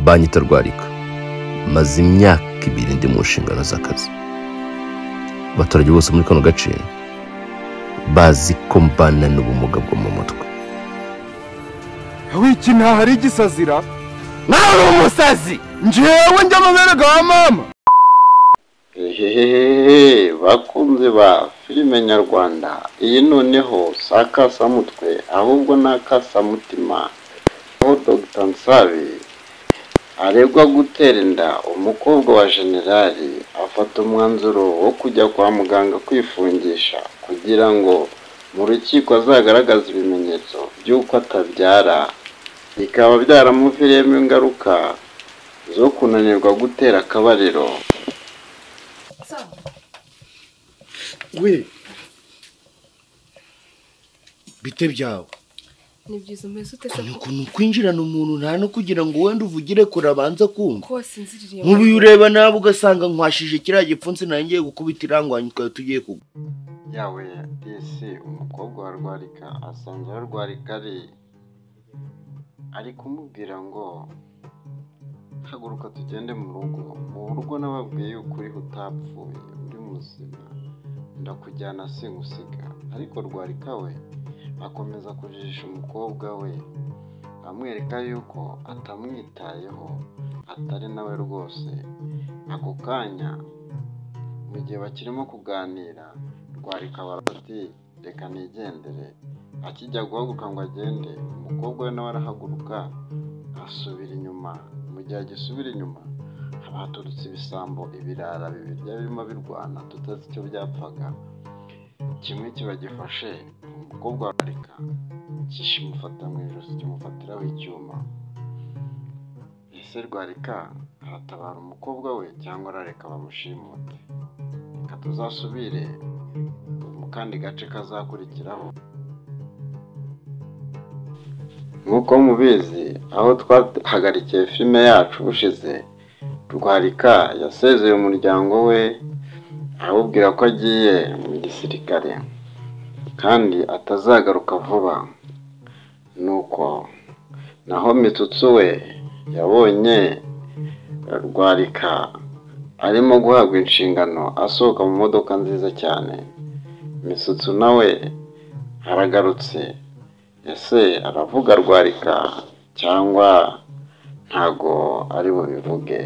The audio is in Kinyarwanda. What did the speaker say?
banyita Rwarika, maze imyaka 2 ndi mu nshingano z'akazi. Abaturage bose muri kano gace bazi ko mbana n'ubumuga bwo mu mutwe. Wiki nta hari igisazira nawe umusazi njewe njya mabere ga mama. Bakunze ba filime nyarwanda, iyi noneho sakasa mutwe ahubwo nakasa mutima. Aho Dr. Nsabi aregwa gutera inda umukobwa wa generali, afata umwanzuro wo kujya kwa muganga kwifungisha kugira ngo mu rukiko azagaragaza ibimenyetso by'uko atabyara, bikaba byaramuviriyemo ingaruka zo kunanirwa gutera akabariro. We bite byawe ni byiza umeze ute se? Ukuntu kwinjirana umuntu nta no kugira ngo wenda uvugire kurabanza kumva ko wasinziriye mubi ureba nawe ugasanga nkwashije kiriya gipfunsi nangiye gukubita irangwanye twaye tugiye kugwa. Yawe disi umukobwa wa Rwarika asanzwe Rwarika ari kumubwira ngo haguruka tugende mu rugo nababwiye yuko uri utapfuye uri muzima ndakujyana singusiga. Ariko Rwarika we akomeza kujijisha umukobwa we amwereka yuko atamwitayeho, atari nawe rwose. Ako kanya mu gihe bakirimo kuganira, Rwarika barati reka nigendere. Akijya guhaguruka ngo agende, umukobwa we nawe arahaguruka asubira inyuma. Mu gihe agisubira inyuma haturutse ibisambo ibirara bibiri birimo birwana, tutazi icyo byapfaga. Kimwe kiba gifashe umukobwa wa Rwarika kishimufata mu ijosi kimufatiraho icyuma. Ese Rwarika aratabara umukobwa we cyangwa arareka bamushimute? Reka tuzasubire mu kandi gace kazakurikiraho. Nk'uko mubizi, aho twahagarikiye filime yacu bushize, Rwarika yasezeye umuryango we awubwira ko agiye mu gisirikare kandi atazagaruka vuba. Nuko naho Mitsutsu we yabonye Rwarika arimo guhabwa inshingano asohoka mu modoka nziza cyane. Mitsutsu nawe aragarutse. Ese aravuga Rwarika cyangwa ntago ari bubivuge?